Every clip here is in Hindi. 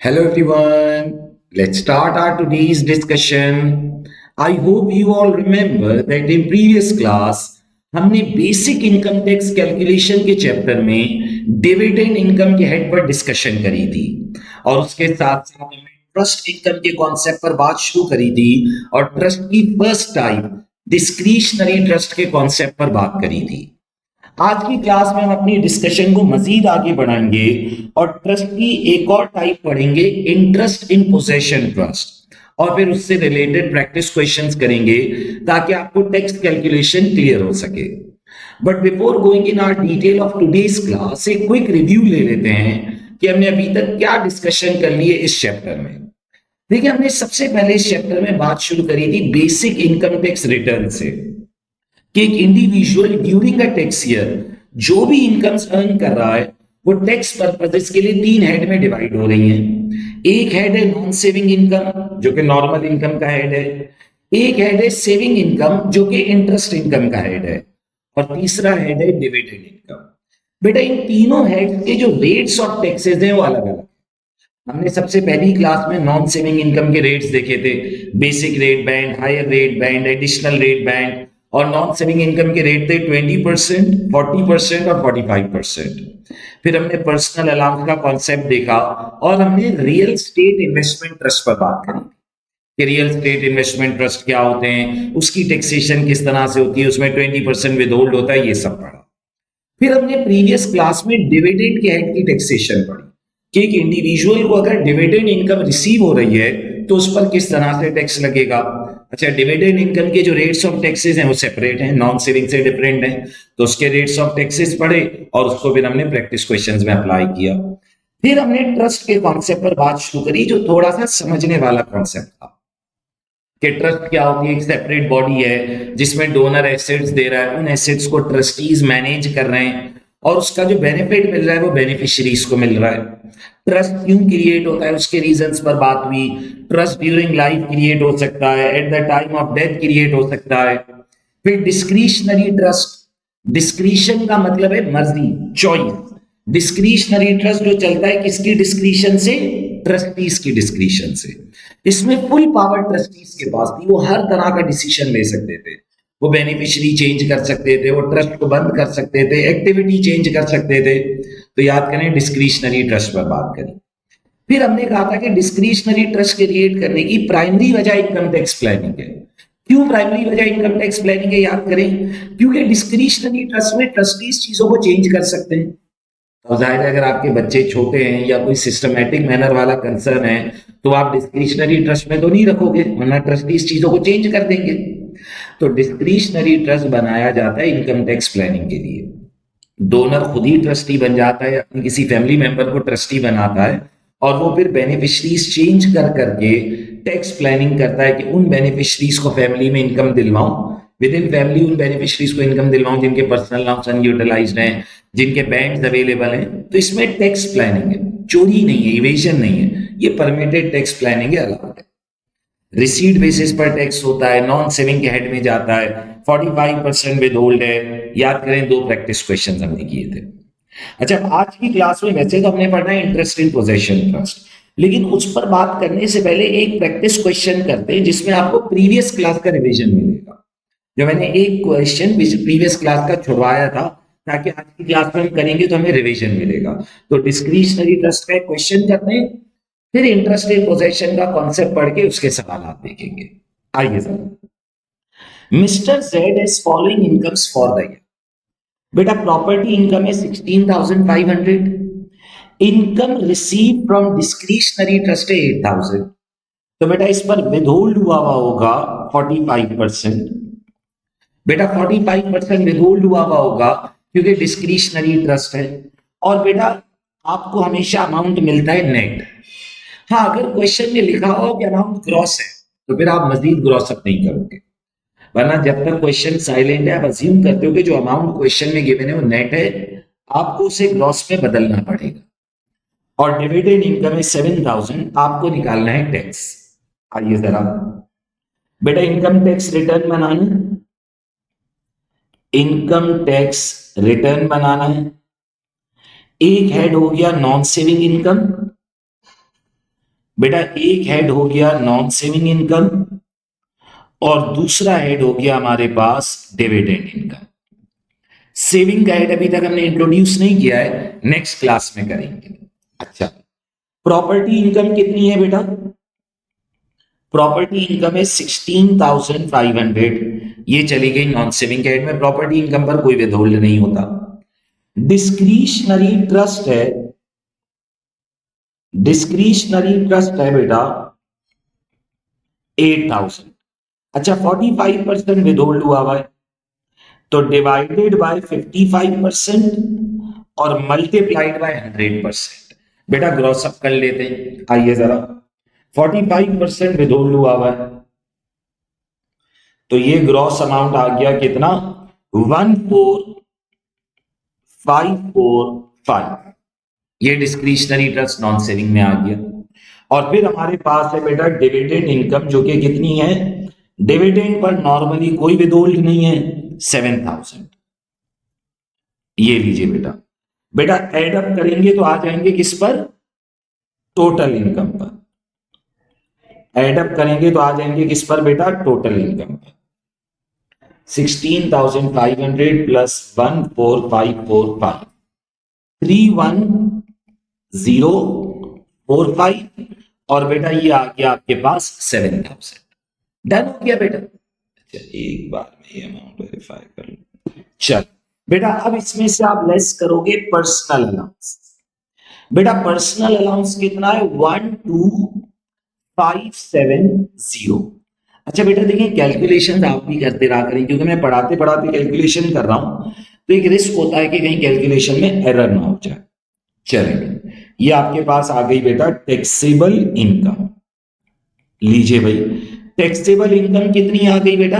Hello everyone. Let's start our today's discussion. I hope you all remember that in previous class हमने बेसिक इनकम टैक्स कैलकुलेशन के चैप्टर में डिविडेंड इनकम के हेड पर डिस्कशन करी थी और उसके साथ साथ हमने ट्रस्ट इनकम के कॉन्सेप्ट पर बात शुरू करी थी और ट्रस्ट की फर्स्ट टाइप डिस्क्रिशनरी ट्रस्ट के कॉन्सेप्ट पर बात करी थी। आज की क्लास में हम अपनी डिस्कशन को मजीद आगे बढ़ाएंगे और ट्रस्ट की एक और टाइप पढ़ेंगे, इंटरेस्ट इन पोजेशन ट्रस्ट, और फिर उससे रिलेटेड प्रैक्टिस क्वेश्चंस करेंगे ताकि आपको टैक्स कैलकुलेशन क्लियर हो सके। But before going in our detail of today's class, एक क्विक रिव्यू ले लेते हैं कि हमने अभी तक क्या डिस्कशन कर ली है इस चैप्टर में। देखिए, हमने सबसे पहले इस चैप्टर में बात शुरू करी थी बेसिक इनकम टैक्स रिटर्न से कि एक individual during a tax year जो भी इनकम्स अर्न कर रहा है वो टैक्स पर्पसेस के लिए तीन हेड में डिवाइड हो रही हैं। एक हेड है नॉन सेविंग इनकम जो कि नॉर्मल इनकम का हेड है, एक हेड है सेविंग इनकम जो कि इंटरेस्ट इनकम का हेड है, और तीसरा हेड है डिविडेंड इनकम। बेटा, इन तीनों हेड के जो रेट्स ऑफ टैक्सेस हैं वो अलग अलग। हमने सबसे पहली क्लास में नॉन सेविंग इनकम के रेट्स देखे थे, basic rate band, higher rate band, additional rate band, और नॉन सेविंग इनकम के रेट थे 20%, 40% और 45%। फिर हमने पर्सनल अलाउंस का कॉन्सेप्ट देखा और हमने रियल स्टेट इन्वेस्टमेंट ट्रस्ट पर बात करी कि रियल स्टेट इन्वेस्टमेंट ट्रस्ट क्या होते हैं, उसकी टैक्सेशन किस तरह से होती है, उसमें 20% विद होल्ड होता है, ये सब पढ़ा। फिर हमने प्रीवियस क्लास में डिविडेंड के हेड की टैक्सेशन पढ़ी कि एक इंडिविजुअल को अगर डिविडेंड इनकम रिसीव हो रही है तो उस पर किस तरह से टैक्स लगेगा। अच्छा, डिविडेंड इनकम के जो रेट्स ऑफ टैक्सेस हैं वो सेपरेट हैं, नॉन सेविंग से डिफरेंट हैं, तो उसके रेट्स ऑफ टैक्सेस पढ़े और उसको फिर हमने प्रैक्टिस क्वेश्चंस में अप्लाई किया। फिर हमने ट्रस्ट के कॉन्सेप्ट पर बात शुरू करी जो थोड़ा सा समझने वाला कॉन्सेप्ट था कि ट्रस्ट क्या होती है। एक सेपरेट बॉडी है जिसमें डोनर एसेट्स दे रहा है, उन एसेट्स को ट्रस्टीज मैनेज कर रहे हैं और उसका जो बेनिफिट मिल रहा है वो बेनिफिशियरीज को मिल रहा है। ट्रस्ट क्यों क्रिएट होता है उसके रीजंस पर बात हुई। ट्रस्ट ड्यूरिंग लाइफ क्रिएट हो सकता है, at the time of death create हो सकता है। फिर डिस्क्रिशनरी ट्रस्ट, डिस्क्रिशन का मतलब है मर्जी, चॉइस। डिस्क्रिशनरी ट्रस्ट जो चलता है किसकी डिस्क्रिशन से, ट्रस्टीज की डिस्क्रिशन से। इसमें फुल पावर ट्रस्टीज के पास थी, वो हर तरह का डिसीजन ले सकते थे। वो बेनिफिशियरी चेंज कर सकते थे, वो ट्रस्ट को बंद कर सकते थे, एक्टिविटी चेंज कर सकते थे। तो याद करें, डिस्क्रिशनरी ट्रस्ट पर बात करी। फिर हमने कहा था कि डिस्क्रिशनरी ट्रस्ट क्रिएट करने की प्राइमरी वजह इनकम टैक्स प्लानिंग है। क्यों प्राइमरी वजह इनकम टैक्स प्लानिंग है, याद करें, क्योंकि डिस्क्रिशनरी ट्रस्ट में ट्रस्टीज चीजों को चेंज कर सकते हैं। और जाहिर है अगर आपके बच्चे छोटे हैं या कोई सिस्टमैटिक मैनर वाला कंसर्न है तो आप डिस्क्रिशनरी ट्रस्ट में तो नहीं रखोगे, वरना ट्रस्टीज चीजों को चेंज कर देंगे। तो डिस्क्रिशनरी ट्रस्ट बनाया जाता है इनकम टैक्स प्लानिंग के लिए। डोनर खुद ही ट्रस्टी बन जाता है, अपनी किसी फैमिली मेंबर को ट्रस्टी बनाता है और वो फिर बेनिफिशरीज चेंज कर करके टैक्स प्लानिंग करता है कि उन बेनिफिशरीज को फैमिली में इनकम दिलवाऊं, विद इन फैमिली उन बेनिफिशरीज को इनकम दिलवाऊं जिनके पर्सनल नाम्स अनयूटिलाइज्ड हैं, जिनके बैंक अवेलेबल हैं। तो इसमें टैक्स प्लानिंग है, चोरी नहीं है, इवेजन नहीं है, ये परमिटेड टैक्स प्लानिंग है, अलाउड है। रिसीट बेसिस पर टैक्स होता है, नॉन सेविंग के हेड में जाता है, 45% विद होल्ड है। याद करें, दो प्रैक्टिस क्वेश्चन हमने किए थे। अच्छा, आज की क्लास में वैसे तो हमने पढ़ना है इंटरेस्ट इन पोजेशन ट्रस्ट, लेकिन उस पर बात करने से पहले एक प्रैक्टिस क्वेश्चन करते हैं जिसमें आपको प्रीवियस क्लास का रिवीजन मिलेगा। जो मैंने एक क्वेश्चन प्रीवियस क्लास का छुड़वाया था ताकि आज की क्लास में हम करेंगे तो हमें रिवीजन मिलेगा। तो डिस्क्रिशनरी ट्रस्ट का एक क्वेश्चन करते हैं, फिर इंटरेस्ट इन पोजेशन का कॉन्सेप्ट पढ़ के उसके सवाल आप देखेंगे। आइए sir, mister Z is following incomes for the year. बेटा, प्रॉपर्टी इनकम है 16,500, income receive from discretionary trust है 8,000। तो बेटा इस पर विदहोल्ड हुआ होगा 45%। बेटा 45% विदहोल्ड हुआ होगा क्योंकि डिस्क्रिशनरी ट्रस्ट है। और बेटा आपको हमेशा अमाउंट मिलता है नेट। हाँ, अगर क्वेश्चन में लिखा हो कि अमाउंट ग्रॉस है तो फिर आप मजीद ग्रॉस अप नहीं करोगे, वरना जब तक क्वेश्चन साइलेंट है आप अज्यूम करते हो कि जो अमाउंट क्वेश्चन में गिवन है वो नेट है, आपको उसे ग्रॉस में बदलना पड़ेगा। और डिविडेंड इनकम है 7,000, आपको निकालना है टैक्स। आइए जरा बेटा, इनकम टैक्स रिटर्न बनाना है, इनकम टैक्स रिटर्न बनाना है। एक हेड हो गया नॉन सेविंग इनकम, बेटा एक हेड हो गया नॉन सेविंग इनकम और दूसरा हेड हो गया हमारे पास डिविडेंड इनकम। सेविंग का हेड अभी तक हमने इंट्रोड्यूस नहीं किया है, नेक्स्ट क्लास में करेंगे। अच्छा, प्रॉपर्टी इनकम कितनी है बेटा? प्रॉपर्टी इनकम है 16,500। ये चली गई नॉन सेविंग के हेड में। प्रॉपर्टी इनकम पर कोई विथहोल्ड नहीं होता। डिस्क्रिशनरी ट्रस्ट है, डिस्क्रिशनरी ट्रस्ट है बेटा 8,000। अच्छा, 45% विथहोल्ड हुआ हुआ है, तो डिवाइडेड बाय 55% और मल्टीप्लाइड बाय 100%। बेटा ग्रॉस अप कर लेते हैं, आइए जरा। 45% विथहोल्ड हुआ हुआ है, तो ये ग्रॉस अमाउंट आ गया कितना? 14,545। ये डिस्क्रिशनरी ट्रस्ट नॉन सेविंग में आ गया। और फिर हमारे पास है बेटा डिविडेंड इनकम, जो कि कितनी है? डिविडेंड पर नॉर्मली कोई विथहोल्ड नहीं है, 7,000। ये लीजिए बेटा। बेटा एड अप करेंगे तो आ जाएंगे किस पर? टोटल इनकम पर। एड अप करेंगे तो आ जाएंगे किस पर बेटा? टोटल इनकम पर। 16,500 प्लस 14,545, 31045, और बेटा ये आ गया आपके पास 7,000। डन हो गया बेटा। अच्छा, एक बार में ये अमाउंट वेरीफाई कर लो। चल बेटा, अब इसमें से आप लेस करोगे पर्सनल अलाउंस। बेटा पर्सनल अलाउंस कितना है? 12,570। अच्छा बेटा देखिए, कैलकुलेशन आप भी करते रहा करें, क्योंकि मैं पढ़ाते पढ़ाते कैलकुलेशन कर रहा हूं, तो एक रिस्क होता है कि कहीं कैलकुलेशन में एरर ना हो जाए। चलेगा, ये आपके पास आ गई बेटा टैक्सेबल इनकम। लीजिए भाई, टैक्सेबल इनकम कितनी आ गई बेटा?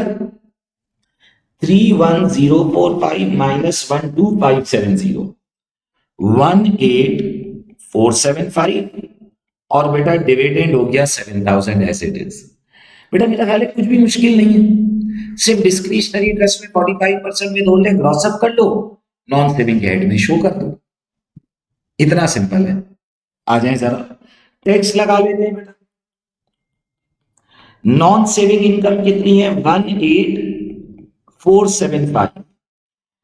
31045 माइनस 12570, 18,475, और बेटा डिविडेंड हो गया 7,000 एज इट इज। बेटा मेरा ख्याल है कुछ भी मुश्किल नहीं है, सिर्फ डिस्क्रिशनरी ट्रस्ट में 45% में होल्ड है, ग्रॉस अप कर लो, नॉन सेविंग हेड में शो कर दो, इतना सिंपल है। आ जाए जरा, टैक्स लगा लेते हैं बेटा। नॉन सेविंग इनकम कितनी है? 18,475।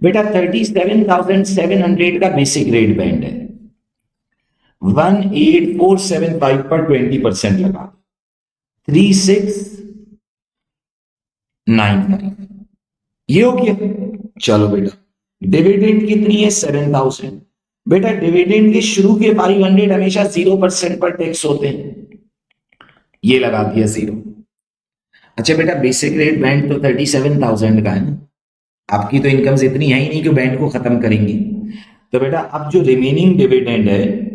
बेटा 37,700 का बेसिक रेट बैंड है, 18,475 पर 20% लगा, 3,695। ये हो गया। चलो बेटा, डिविडेंड कितनी है? 7,000। बेटा डिविडेंड के शुरू के 500 हमेशा 0% पर टैक्स होते हैं, ये लगा दिया 0। अच्छा बेटा, बेसिक रेट बैंड तो 37,000 का है ना, आपकी तो इनकम इतनी है ही नहीं कि बैंड को खत्म करेंगी। तो बेटा अब जो रिमेनिंग डिविडेंड है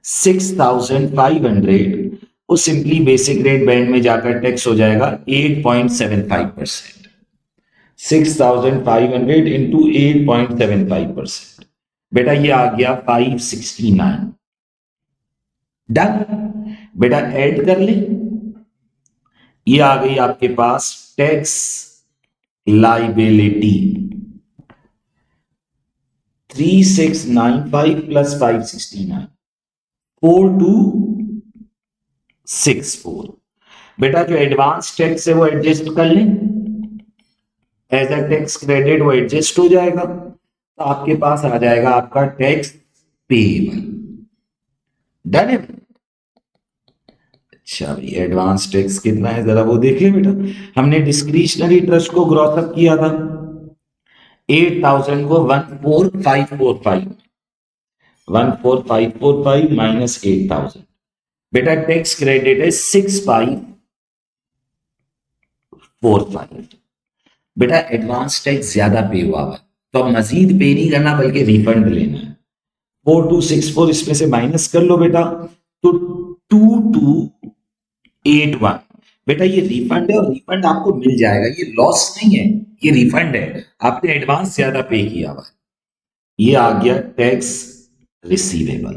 6,500, वो सिंपली बेसिक रेट बैंड में जाकर टैक्स हो जाएगा 8.75%। 6,500 इंटू 8.75%, बेटा ये आ गया 569। डन। बेटा ऐड कर ले, ये आ गई आपके पास टैक्स लाइबिलिटी 3,695 प्लस 569, 4,264। बेटा जो एडवांस टैक्स है वो एडजस्ट कर लें, एज अ टैक्स क्रेडिट वो एडजस्ट हो जाएगा, तो आपके पास आ जाएगा आपका टैक्स पेएबल। डन है। अच्छा भाई, एडवांस टैक्स कितना है जरा वो देख ले बेटा। हमने डिस्क्रिशनरी ट्रस्ट को ग्रॉस अप किया था, 8,000 को 14,545, 14,545 माइनस 8,000। बेटा टैक्स क्रेडिट है 6,545। बेटा एडवांस टैक्स ज्यादा पे हुआ है, तो अब मजीद पे नहीं करना बल्कि रिफंड लेना है। 4,264 इसमें से माइनस कर लो बेटा, तो 2,281। बेटा ये रिफंड है और रिफंड आपको मिल जाएगा, ये लॉस नहीं है, ये रिफंड है, आपने एडवांस ज्यादा पे किया हुआ है। ये आ गया टैक्स रिसीवेबल।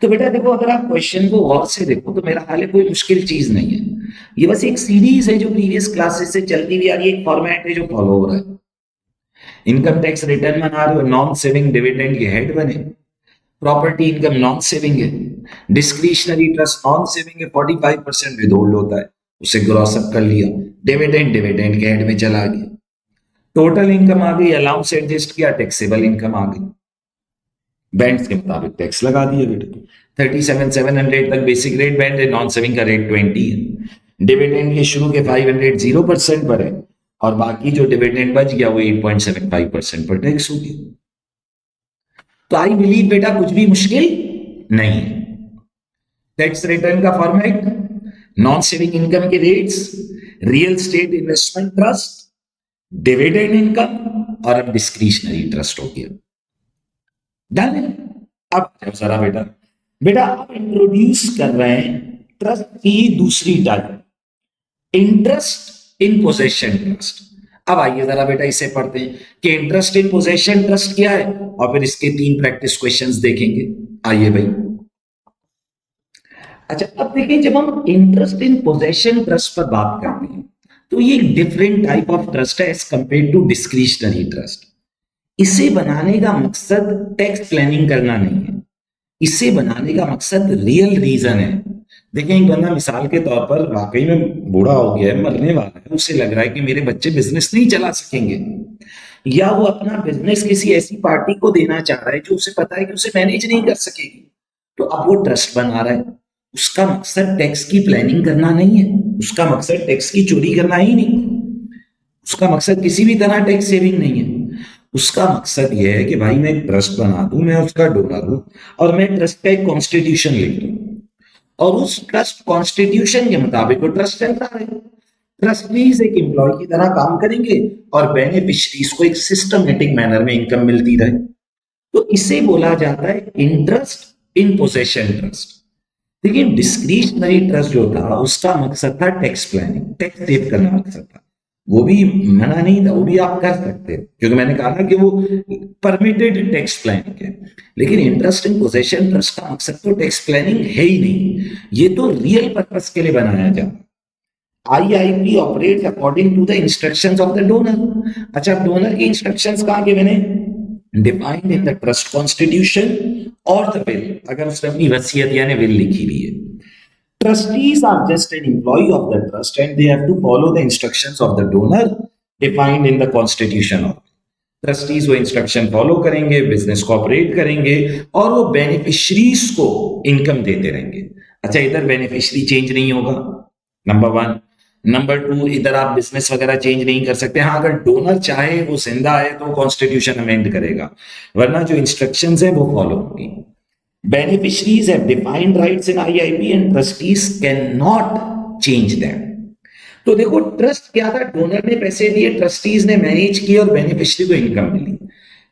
तो बेटा देखो, अगर आप क्वेश्चन को गौर से देखो तो मेरा ख्याल है कोई मुश्किल चीज नहीं है, ये बस एक सीरीज है जो प्रीवियस क्लासेस से चलती हुई आ रही है, एक फॉर्मेट है जो फॉलो हो रहा है। इनकम टैक्स रिटर्न बना रहे हो, नॉन सेविंग डिविडेंड के हेड बने, प्रॉपर्टी इनकम नॉन सेविंग है, डिस्क्रिशनरी ट्रस्ट नॉन सेविंग है 45% विदहोल्ड होता है, उसे ग्रॉस अप कर लिया, डिविडेंड डिविडेंड के हेड में चला गया, टोटल इनकम आ गई, अलाउंस एडजस्ट किया, टैक्सेबल इनकम आ गई, बैंड के मुताबिक टैक्स लगा दिया बेटे। 37,700 तक बेसिक रेट बैंड है, नॉन सेविंग का रेट 20 है, डिविडेंड के शुरू के 500 0% पर है और बाकी जो डिविडेंड बच गया वो 8.75% पर टैक्स हो गया। तो आई बिलीव बेटा कुछ भी मुश्किल नहीं है। टैक्स रिटर्न का फॉर्मेट, नॉन सेविंग इनकम के rates, real estate investment trust, dividend income और अब डिस्क्रिशनरी ट्रस्ट हो गया। डन है। अब जरा बेटा बेटा अब इंट्रोड्यूस कर रहे हैं ट्रस्ट की दूसरी type, interest in possession trust. अब आइए जरा बेटा इसे पढ़ते हैं कि इंटरेस्ट इन पोजेशन ट्रस्ट क्या है और फिर इसके 3 प्रैक्टिस क्वेश्चंस देखेंगे। आइए भाई। अच्छा अब देखिए, जब हम इंटरेस्ट इन पोजेशन ट्रस्ट पर बात करते हैं तो ये एक डिफरेंट टाइप ऑफ ट्रस्ट है as compare to discretionary trust. इसे बनाने का मकसद टैक्स प्लानिंग करना नहीं है, इसे बनाने का मकसद रियल रीजन है। देखें, एक बंदा मिसाल के तौर पर वाकई में बूढ़ा हो गया है, मरने वाला है, उसे लग रहा है कि मेरे बच्चे बिजनेस नहीं चला सकेंगे, या वो अपना बिजनेस किसी ऐसी पार्टी को देना चाह रहा है जो उसे पता है कि उसे मैनेज नहीं कर सकेगी, तो अब वो ट्रस्ट बना रहा है। उसका मकसद टैक्स की प्लानिंग करना नहीं है, उसका मकसद टैक्स की चोरी करना ही नहीं, उसका मकसद किसी भी तरह टैक्स सेविंग नहीं है। उसका मकसद यह है कि भाई मैं एक ट्रस्ट बना दूं, मैं उसका डोनर हूं और मैं ट्रस्ट का एक कॉन्स्टिट्यूशन लिख दूं और उस ट्रस्ट कॉन्स्टिट्यूशन के मुताबिक वो ट्रस्ट चलता रहे। ट्रस्टीज एक एम्प्लॉय की तरह काम करेंगे और बेनिफिशरीज को एक सिस्टमेटिक मैनर में इनकम मिलती रहे। तो इसे बोला जाता है इंटरेस्ट इन पोजेशन ट्रस्ट। देखिए, डिस्क्रिशनरी ट्रस्ट जो था उसका मकसद था टैक्स प्लानिंग, टैक्स सेव करना मकसद था, वो भी मना नहीं था, वो भी आप कर सकते हैं क्योंकि मैंने कहा ना कि वो परमिटेड टैक्स प्लानिंग है। लेकिन इंटरेस्ट इन पोजेशन ट्रस्ट का मकसद तो टैक्स प्लानिंग है ही नहीं, ये तो रियल पर्पस के लिए बनाया जाता। IIP operates according to the instructions of the donor. अच्छा, डोनर की इंस्ट्रक्शंस कहां के मैंने defined in the trust constitution और द विल, अगर उसने अपनी वसीयत यानी विल लिखी हुई है। Trustees are just an employee of the trust and they have to follow the instructions of the donor defined in the constitution of. Trustees वो इंस्ट्रक्शन फॉलो करेंगे, बिजनेस को ऑपरेट करेंगे और वो बेनिफिशरीज को इनकम देते रहेंगे। अच्छा, इधर बेनिफिशरी चेंज नहीं होगा, नंबर 1। नंबर 2, इधर आप बिजनेस वगैरह चेंज नहीं कर सकते। हाँ, अगर डोनर चाहे, वो जिंदा है तो कॉन्स्टिट्यूशन अमेंड करेगा, वरना जो इंस्ट्रक्शंस है वो फॉलो होंगी। Beneficiaries have defined rights in IIP and trustees cannot change them. तो देखो, ट्रस्ट क्या था, डोनर ने पैसे दिए, ट्रस्टीज ने मैनेज किया और बेनिफिशियरी को इनकम मिली।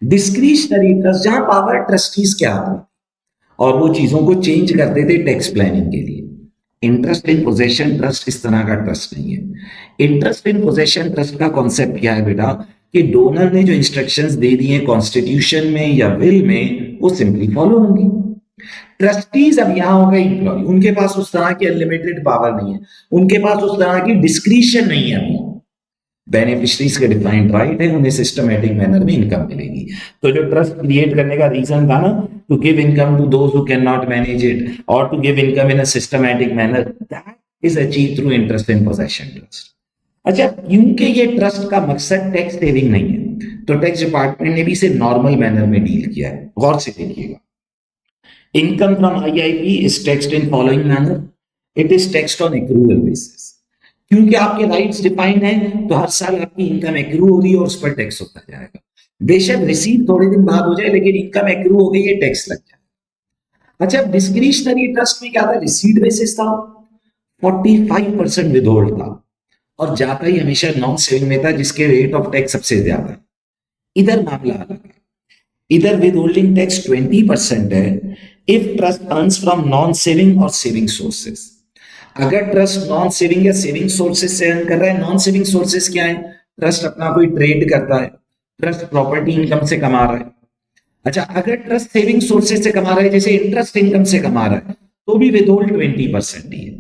डिस्क्रिशनरी ट्रस्ट, जहां पावर ट्रस्टीज के हाथ में और वो चीजों को चेंज करते थे टैक्स प्लानिंग के लिए। इंटरेस्ट इन पोजेशन ट्रस्ट इस तरह का ट्रस्ट नहीं है। इंटरेस्ट इन पोजेशन ट्रस्ट का कॉन्सेप्ट क्या है बेटा, कि डोनर ने जो इंस्ट्रक्शंस दे दिए कॉन्स्टिट्यूशन में या विल में, वो सिंपली फॉलो होंगी। ट्रस्टीज अब यहां हो गए एम्प्लॉय, उनके पास उस तरह की अनलिमिटेड पावर नहीं है, उनके पास उस तरह की डिस्क्रिशन नहीं है। बेनिफिशरीज के डिफाइंड राइट है, उन्हें सिस्टमैटिक मैनर में इनकम मिलेगी। तो जो ट्रस्ट क्रिएट करने का रीजन था ना, to give income to those who can not manage it और to give income in a systematic manner, that is achieved through interest in possession trust. अच्छा, क्योंकि ये ट्रस्ट का मकसद टैक्स सेविंग नहीं है, तो टैक्स डिपार्टमेंट ने भी इसे नॉर्मल मैनर में डील किया है। गौर से देखिएगा, income from IIP is taxed in following manner. It is taxed on accrual basis. क्योंकि आपके राइट्स डिफाइंड हैं, तो हर साल आपकी इनकम एक्रू हो रही है और उस पर टैक्स होता जाएगा। बेशक रिसीव थोड़े दिन बाद हो जाए, लेकिन इनकम एक्रू हो गई है, टैक्स लग जाएगा। अच्छा, डिस्क्रिशनरी ट्रस्ट में क्या था, रिसीट बेसिस था, 45% विदहोल्ड था और जाता ही हमेशा नॉन सेविंग में था, जिसके रेट ऑफ टैक्स सबसे ज्यादा है। इधर मामला अलग है, इधर विदहोल्डिंग टैक्स 20% है if trust earns from non saving और सेविंग सोर्सेस। अगर ट्रस्ट नॉन सेविंग या सेविंग सोर्सेस से अर्न कर रहा है, नॉन सेविंग सोर्सेस क्या है, ट्रस्ट अपना कोई ट्रेड करता है, ट्रस्ट प्रॉपर्टी इनकम से कमा रहा है। अच्छा, अगर ट्रस्ट सेविंग सोर्सेस से कमा रहा है, जैसे इंटरेस्ट इनकम से कमा रहा है, तो भी विदहोल्ड 20% ही है।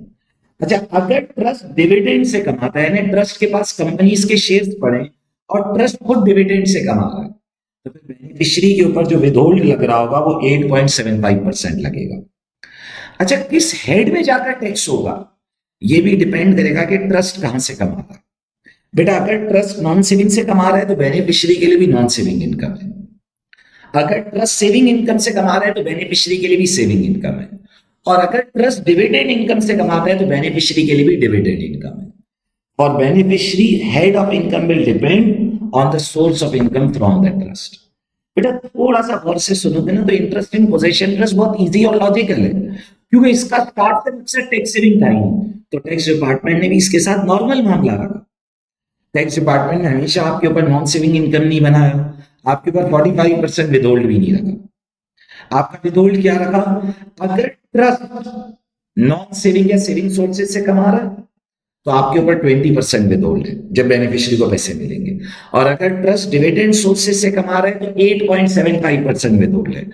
अच्छा, अगर ट्रस्ट डिविडेंड से कमाता है, यानी ट्रस्ट के पास कंपनीज के शेयर्स पड़े और ट्रस्ट खुद डिविडेंड से कमा रहा है, तो फिर बेनिफिशियरी के ऊपर जो विदहोल्ड लग रहा होगा वो 8.75% लगेगा। अच्छा, किस हेड में जाकर टैक्स होगा ये भी डिपेंड करेगा कि ट्रस्ट कहां से कमा रहा है। बेटा अगर ट्रस्ट नॉन सेविंग से कमा रहा है तो बेनिफिशियरी के लिए भी नॉन सेविंग इनकम है। अगर ट्रस्ट सेविंग इनकम से कमा रहा है तो बेनिफिशियरी के लिए भी सेविंग इनकम है। और अगर ट्रस्ट डिविडेंड इनकम से कमाता है तो बेनिफिशियरी के लिए भी डिविडेंड इनकम है। और beneficiary head of income will depend on the source of income from the trust. बेटा थोड़ा सा गौर से सुनोगे ना तो इंटरेस्टिंग पोजीशन ट्रस्ट बहुत इजी और लॉजिकल है, क्योंकि इसका स्टार्ट से मकसद टैक्स सेविंग का ही है। तो टैक्स डिपार्टमेंट ने भी इसके साथ नॉर्मल मामला रखा। टैक्स डिपार्टमेंट ने हमेशा आपके ऊपर नॉन सेविंग इनकम नहीं बनाया, आपके ऊपर 45% विदहोल्ड भी नहीं रखा। आपका विदहोल्ड क्या रखा? अगर ट्रस्ट नॉन सेविंग या सेविंग सोर्सेज से कमा रहा है तो आपके ऊपर 20% विदहोल्ड है जब बेनिफिशियरी को पैसे मिलेंगे। और अगर ट्रस्ट डिविडेंड सोर्सेज से कमा रहे हैं तो 8.75% विदहोल्ड है।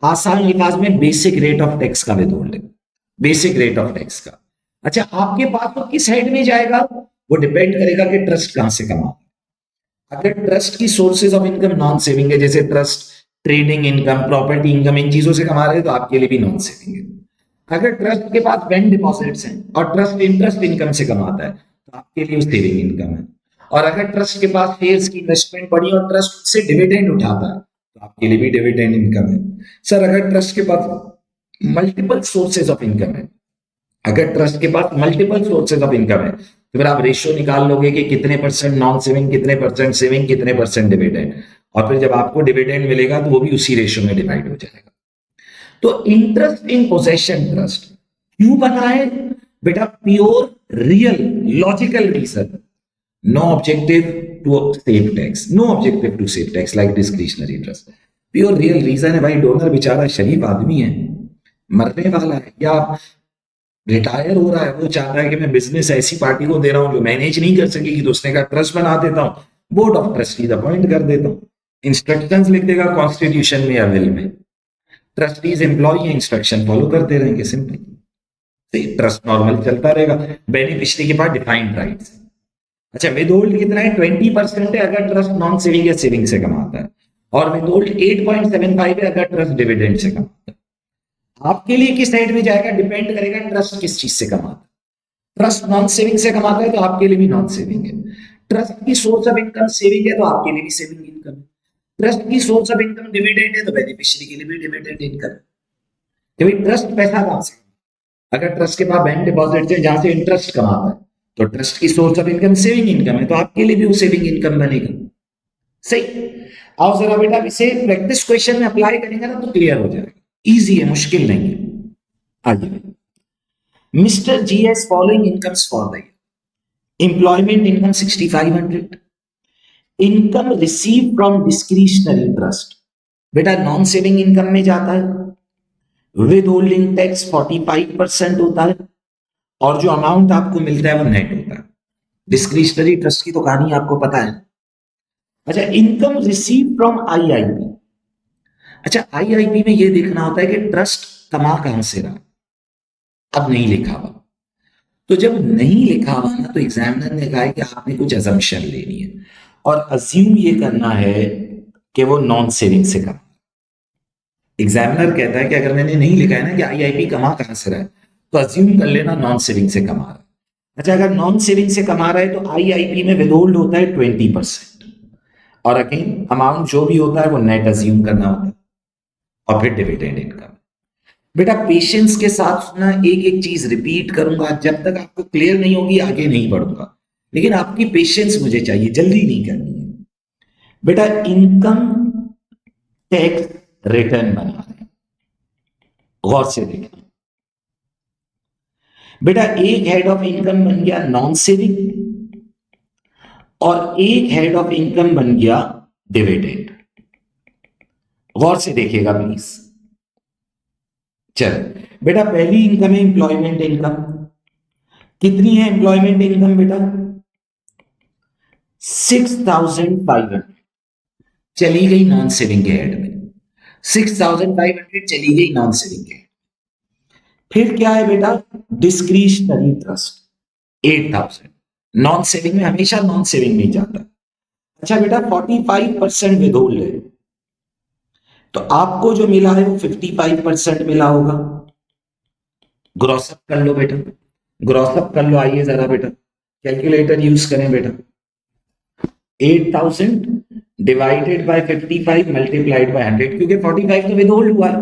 आसान लिहाज में बेसिक रेट ऑफ टैक्स का विदहोल्ड है, बेसिक रेट ऑफ टैक्स का। अच्छा, आपके पास तो किस हेड में जाएगा वो डिपेंड करेगा कि ट्रस्ट कहां से कमा। अगर ट्रस्ट की sources of income non saving है, जैसे trust trading income, property income, इन चीजों से कमा रहे हैं तो आपके लिए भी नॉन सेविंग है। अगर ट्रस्ट के पास बैंक डिपॉजिट्स हैं और ट्रस्ट इंटरेस्ट इनकम से कमाता है तो आपके लिए सेविंग इनकम है। और अगर ट्रस्ट के पास शेयर्स की इन्वेस्टमेंट पड़ी और ट्रस्ट से डिविडेंड उठाता है तो आपके लिए भी डिविडेंड इनकम है। सर अगर ट्रस्ट के पास मल्टीपल सोर्सेज ऑफ इनकम है, अगर ट्रस्ट के पास मल्टीपल सोर्सेज ऑफ इनकम है तो फिर आप रेशियो निकाल लोगे कि कितने परसेंट नॉन सेविंग, कितने परसेंट सेविंग, कितने परसेंट डिविडेंड, और फिर जब आपको डिविडेंड मिलेगा तो वो भी उसी रेशियो में डिवाइड हो जाएगा। तो इंटरेस्ट इन पोजेशन ट्रस्ट क्यों बना है? बेटा pure real logical reason, no objective to save tax, no objective to save tax like discretionary trust. Pure real reason है भाई, डोनर बेचारा शरीफ आदमी है, मरने वाला है या रिटायर हो रहा है, वो चाहता है कि मैं बिजनेस ऐसी पार्टी को दे रहा हूं जो मैनेज नहीं कर सकेगी, तो उसने कहा ट्रस्ट बना देता हूं, बोर्ड ऑफ ट्रस्टीज अपॉइंट कर देता हूं, इंस्ट्रक्शंस लिख देगा कॉन्स्टिट्यूशन में या विल में, ट्रस्टीज एम्प्लॉय इंस्ट्रक्शन फॉलो करते रहेंगे, सिंपल। ट्रस्ट नॉर्मल चलता रहेगा। बेनिफिशियरी के पास डिफाइंड राइट्स। अच्छा, विदहोल्ड कितना है? 20% है अगर ट्रस्ट नॉन सेविंग या सेविंग से कमाता है, और विदहोल्ड 8.75 है अगर ट्रस्ट डिविडेंड से कमाता है। आपके लिए किस साइड में जाएगा डिपेंड करेगा ट्रस्ट किस चीज से कमाता है। ट्रस्ट नॉन सेविंग से कमाता है तो आपके लिए भी नॉन सेविंग है। ट्रस्ट की सोर्स ऑफ इनकम सेविंग है तो आपके लिए भी सेविंग इनकम है। ट्रस्ट की सोर्स ऑफ इनकम डिविडेंड है तो बेनिफिशियरी के लिए भी डिविडेंड इनकम है। क्योंकि ट्रस्ट पैसा कहां से? अगर ट्रस्ट के पास बैंक डिपॉजिट है जहां से इंटरेस्ट कमाता है तो ट्रस्ट की source of income saving income है, तो आपके लिए भी वो सेविंग इनकम बनेगा। सही। आओ जरा बेटा इसे प्रैक्टिस क्वेश्चन में अप्लाई करेंगे ना तो क्लियर हो जाएगा। इजी है, मुश्किल नहीं है। आगे, mister G S following incomes for the employment income 6500, income receive from discretionary trust, बेटा नॉन सेविंग इनकम में जाता है, विद होल्डिंग टैक्स 45% होता है, और जो अमाउंट आपको मिलता है वो नेट होता है। डिस्क्रिशनरी ट्रस्ट की तो कहानी आपको पता है। अच्छा, इनकम रिसीव फ्रॉम आईआईपी। अच्छा, आईआईपी में ये देखना होता है कि ट्रस्ट कमा कहां से रहा। अब नहीं लिखा हुआ, तो जब नहीं लिखा हुआ ना तो एग्जामिनर ने कहा है कि आपने कुछ अजम्पशन लेनी है और अज्यूम ये करना है कि वो नॉन सेविंग से कमा। एग्जामिनर कहता है कि अगर मैंने नहीं लिखा है ना कि आईआईपी कमा कहां से रहा है तो अज्यूम कर लेना नॉन सेविंग से कमा रहा है। अच्छा, अगर नॉन सेविंग से कमा रहा है तो आईआईपी में विदहोल्ड होता है 20%, और अगेन अमाउंट जो भी होता है वो नेट अज्यूम करना होता है, और फिर डिविडेंड इनकम। बेटा पेशेंस के साथ सुनना, एक एक चीज रिपीट करूंगा, जब तक आपको क्लियर नहीं होगी आगे नहीं बढ़ूंगा, लेकिन आपकी पेशेंस मुझे चाहिए, जल्दी नहीं करनी है। बेटा इनकम टैक्स रिटर्न बना रहे हैं, गौर से देखना। बेटा एक हेड ऑफ इनकम बन गया नॉन सेविंग और एक हेड ऑफ इनकम बन गया डिविडेंड। गौर से देखिएगा प्लीज। चलो बेटा, पहली इनकम है एम्प्लॉयमेंट इनकम। कितनी है एम्प्लॉयमेंट इनकम बेटा? 6500 चली गई नॉन सेविंग के हेड में, 6500 चली गई नॉन सेविंग के हेड। फिर क्या है बेटा? डिस्क्रिशनरी ट्रस्ट 8000, नॉन सेविंग में हमेशा नॉन सेविंग नहीं जाता। अच्छा बेटा, 45% विदहोल्ड है, तो आपको जो मिला है वो 55% मिला होगा। ग्रॉसअप कर लो बेटा, ग्रॉसअप कर लो। आइए जरा बेटा कैलकुलेटर यूज करें बेटा। 8000 डिवाइडेड बाय 55 मल्टीप्लाइड बाय 100, क्योंकि 45 तो विदहोल्ड हुआ है।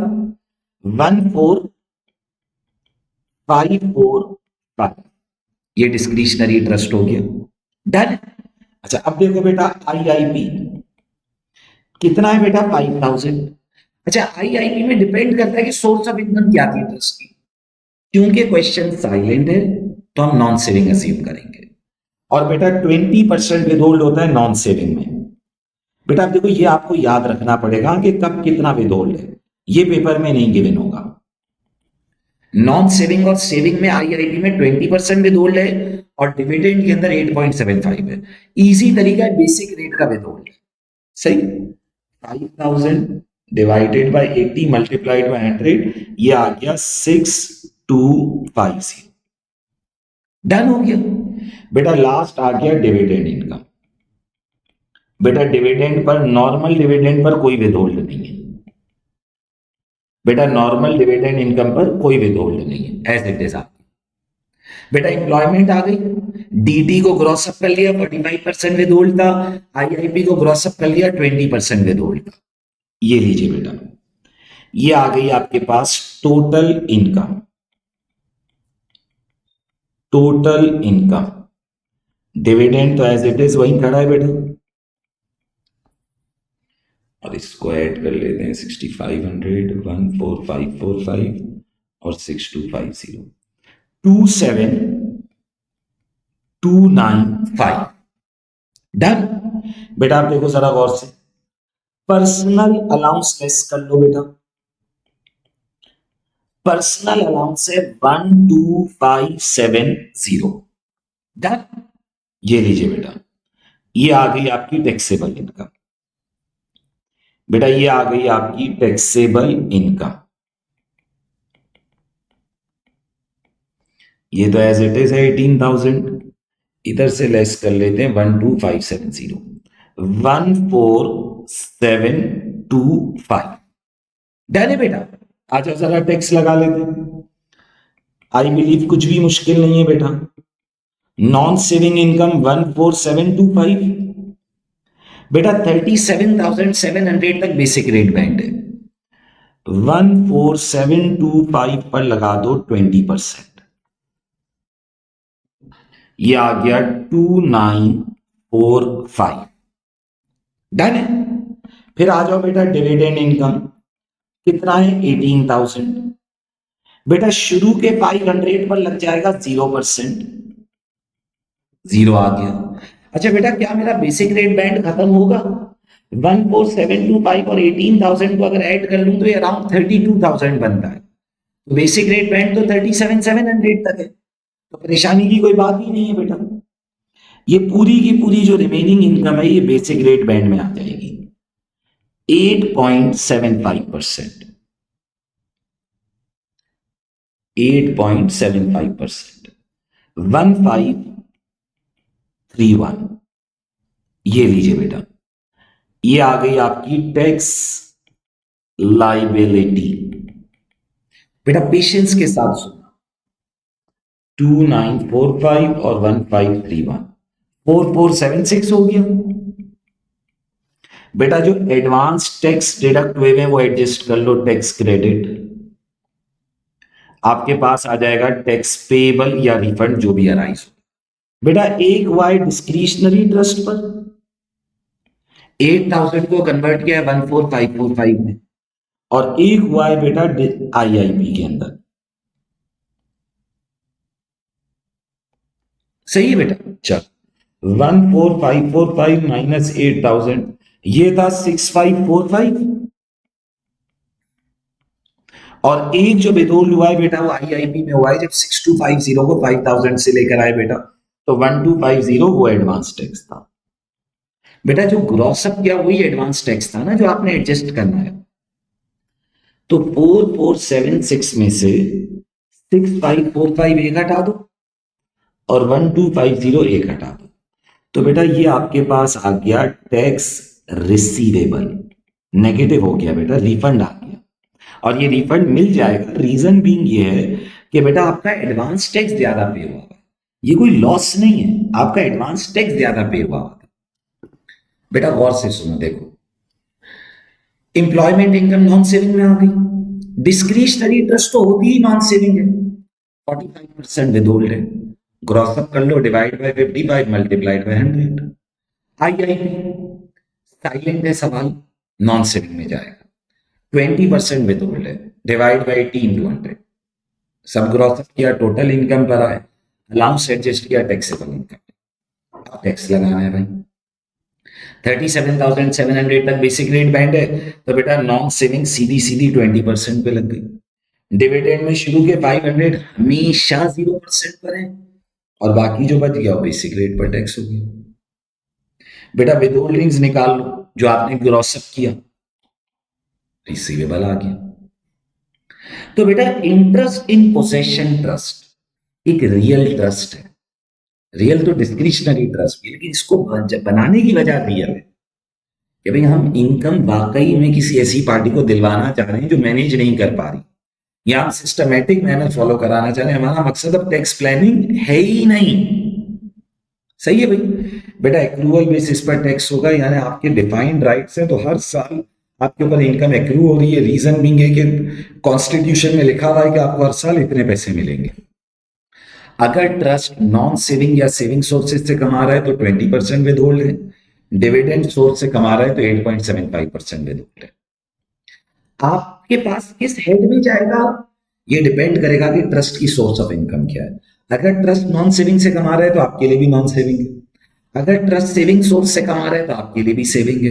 14545, ये डिस्क्रिशनरी इंटरेस्ट हो गया। डन। अच्छा अब देखो बेटा आईआईपी कितना है बेटा 5000। अच्छा आईआईपी में डिपेंड करता है कि सोर्स ऑफ इनकम क्या थी इंटरेस्ट की। क्योंकि क्वेश्चन साइलेंट है तो हम नॉन सेविंग अज्यूम करेंगे, और बेटा 20% विदहोल्ड होता है नॉन सेविंग में। बेटा आप देखो ये आपको याद रखना पड़ेगा कि कब कितना विदहोल्ड है, ये पेपर में नहीं गिवन होगा। नॉन सेविंग और सेविंग में आईआईपी में 20% विदहोल्ड है और डिविडेंड के अंदर 8.75 है। इजी तरीका है बेसिक रेट का विदहोल्ड। सही। 5000 डिवाइडेड बाय 80 मल्टीप्लाइड बाय 100, ये आ गया 6250। डन हो गया बेटा। लास्ट आ गया डिविडेंड इनकम। बेटा dividend per, normal dividend per कोई विदहोल्ड नहीं है बेटा, नॉर्मल डिविडेंड इनकम पर कोई विदहोल्ड नहीं है, एज इट इज। बेटा एम्प्लॉयमेंट आ गई, डीटी को ग्रॉस अप कर लिया 45% विदहोल्ड था, आईआईपी को ग्रॉस अप कर लिया 20% विदहोल्ड था। ये लीजिए बेटा, ये आ गई आपके पास total income. Total income dividend तो एज इट इज वही खड़ा है बेटा, और इसको ऐड कर लेते हैं 6500, 14545 और 6250, 27295। डन। बेटा आप देखो जरा गौर से, पर्सनल अलाउंस लेस कर लो बेटा। पर्सनल अलाउंस है 12570। डन। ये लीजिए बेटा, ये आ गई आपकी टैक्सेबल इनकम। बेटा ये आ गई आपकी टैक्सेबल इनकम। ये तो एज इट इज है 18,000, इधर से लेस कर लेते हैं 12570, 14725। डन है बेटा। आ जाओ जरा टैक्स लगा लेते हैं। आई बिलीव कुछ भी मुश्किल नहीं है बेटा। नॉन सेविंग इनकम 14725, बेटा 37,700 तक बेसिक रेट बैंड है। 14725 पर लगा दो 20%, ये आ गया 2945। डन है। फिर आ जाओ बेटा डिविडेंड इनकम कितना है 18,000। बेटा शुरू के 500 पर लग जाएगा 0%, 0 आ गया। अच्छा बेटा क्या मेरा बेसिक रेट बैंड खत्म होगा? 14725 और 18,000 को अगर ऐड कर लूं तो ये अराउंड 32,000 बनता है। तो बेसिक रेट बैंड तो 37,700 तक है, तो परेशानी की कोई बात ही नहीं है बेटा। ये पूरी की पूरी जो रिमेनिंग इनकम है ये बेसिक रेट बैंड में आ जाएगी 8.75%। 8.75%, 1531। ये लीजिए बेटा, ये आ गई आपकी टैक्स लाइबिलिटी। बेटा पेशेंस के साथ सुना, 2945 और 1531, 4476 हो गया। बेटा जो एडवांस टैक्स डिडक्ट हुए हैं वो एडजस्ट कर लो, टैक्स क्रेडिट आपके पास आ जाएगा, टैक्स पेबल या रिफंड जो भी अराइज हो। बेटा एक वाई डिस्क्रिशनरी ट्रस्ट पर 8,000 को कन्वर्ट किया है 14545 में, और एक हुआ है बेटा आईआईपी के अंदर। सही है बेटा। चल 14545 माइनस 8,000, ये था 6545, और एक जो विदहोल्ड हुआ है बेटा वो आईआईपी में हुआ है जब 6250 को 5,000 से लेकर आए बेटा, तो 1250 वो एडवांस टैक्स था। बेटा जो ग्रॉस अप किया वही एडवांस टैक्स था ना जो आपने एडजस्ट करना है। तो 4476 में से 6545 एक हटा दो और 1250 एक हटा दो, तो बेटा ये आपके पास आ गया टैक्स रिसीवेबल, नेगेटिव हो गया बेटा, रिफंड आ गया। और ये रिफंड मिल जाएगा, रीजन बीइंग ये है कि बेटा आपका एडवांस टैक्स ज्यादा पे हुआ है, ये कोई लॉस नहीं है, आपका एडवांस टैक्स ज्यादा पे हुआ है। बेटा गौर से सुनो, देखो एम्प्लॉयमेंट इनकम नॉन सेविंग में आ गई, डिस्क्रिशनरी ट्रस्ट तो होती ही नॉन सेविंग है, 45% विदहोल्ड है, ग्रॉस अप कर लो, divide by 55 multiplied by 100। IIP silent है सवाल, नॉन सेविंग में जाएगा, 20% विदहोल्ड है, डिवाइड बाय 80 इंटू 100, सब ग्रॉस अप किया, टोटल इनकम पर आए, अलाउंस एडजस्ट किया, टैक्सेबल इनकम, टैक्स लगाना है भाई। 37,700 तक बेसिक रेट बैंड है, तो बेटा नॉन सेविंग सीधी सीधी 20% पे लग गई। डिविडेंड में शुरू के 500 हमेशा 0% पर है, और बाकी जो बच गया वो बेसिक रेट पर टैक्स हो गया। बेटा विदहोल्डिंग्स निकाल लो जो आपने ग्रॉस अप किया, रिसीवेबल आ गया। तो बेटा इंटरेस्ट इन पोसेशन ट्रस्ट एक रियल ट्रस्ट है, रियल तो डिस्क्रिशनरी ट्रस्ट है, लेकिन इसको बनाने की वजह रियल है कि भाई हम इनकम वाकई में किसी ऐसी पार्टी को दिलवाना चाह रहे हैं जो मैनेज नहीं कर पा रही, या हम सिस्टमेटिक मैनर फॉलो कराना चाह रहे हैं, हमारा मकसद अब टैक्स प्लानिंग है ही नहीं। सही है भाई। बेटा एक्रूवल बेसिस पर टैक्स होगा, यानी आपके डिफाइंड राइट्स हैं, तो हर साल आपके ऊपर इनकम एक्रू हो रही है, रीजन बीइंग है कि कॉन्स्टिट्यूशन में लिखा हुआ है कि आपको हर साल इतने पैसे मिलेंगे। अगर ट्रस्ट नॉन सेविंग या सेविंग सोर्सेज से कमा रहा है तो 20% विदहोल्ड है, डिविडेंड सोर्स से कमा रहा है तो 8.75% विदहोल्ड है। आपके पास किस हेड में जाएगा ये डिपेंड करेगा कि ट्रस्ट की सोर्स ऑफ इनकम क्या है। अगर ट्रस्ट नॉन सेविंग से कमा रहा है तो आपके लिए भी नॉन सेविंग है, अगर ट्रस्ट सेविंग सोर्स से कमा रहा है तो आपके लिए भी सेविंग है,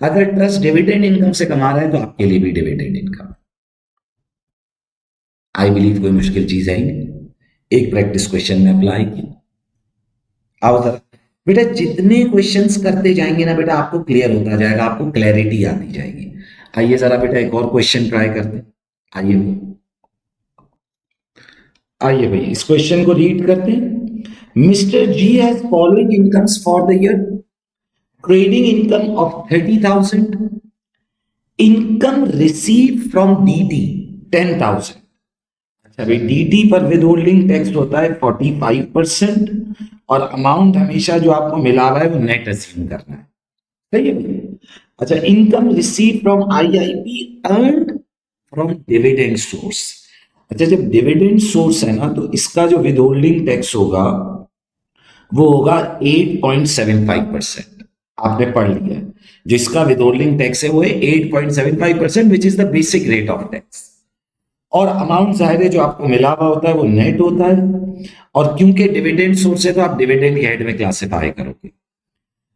अगर ट्रस्ट डिविडेंड इनकम से कमा रहा है तो आपके लिए भी डिविडेंड इनकम। आई बिलीव कोई मुश्किल चीज है ही नहीं, एक प्रैक्टिस क्वेश्चन में अप्लाई किया। आओ जरा बेटा, जितने क्वेश्चंस करते जाएंगे ना बेटा आपको क्लियर होता जाएगा, आपको क्लैरिटी आती जाएगी। आइए जरा बेटा एक और क्वेश्चन ट्राई करते हैं। आइए आइए भाई इस क्वेश्चन को रीड करते हैं। Mister G has following incomes for the year, trading income of 30,000, income receive from DT 10,000। अच्छा भाई डीटी पर विदहोल्डिंग टैक्स होता है 45%, और अमाउंट हमेशा जो आपको मिला हुआ है वो नेट अज्यूम करना है। सही है भाई। अच्छा income receive from IIP earned from dividend source. अच्छा जब डिविडेंड सोर्स है ना तो इसका जो विदहोल्डिंग टैक्स होगा वो होगा 8.75%। आपने पढ़ लिया है, जो इसका विदहोल्डिंग टैक्स है वो है 8.75%, which is the basic rate of tax. और अमाउंट जाहिर है जो आपको मिला हुआ होता है वो नेट होता है, और क्योंकि डिविडेंड सोर्स है तो आप डिविडेंड के हेड में क्लासिफाई करोगे।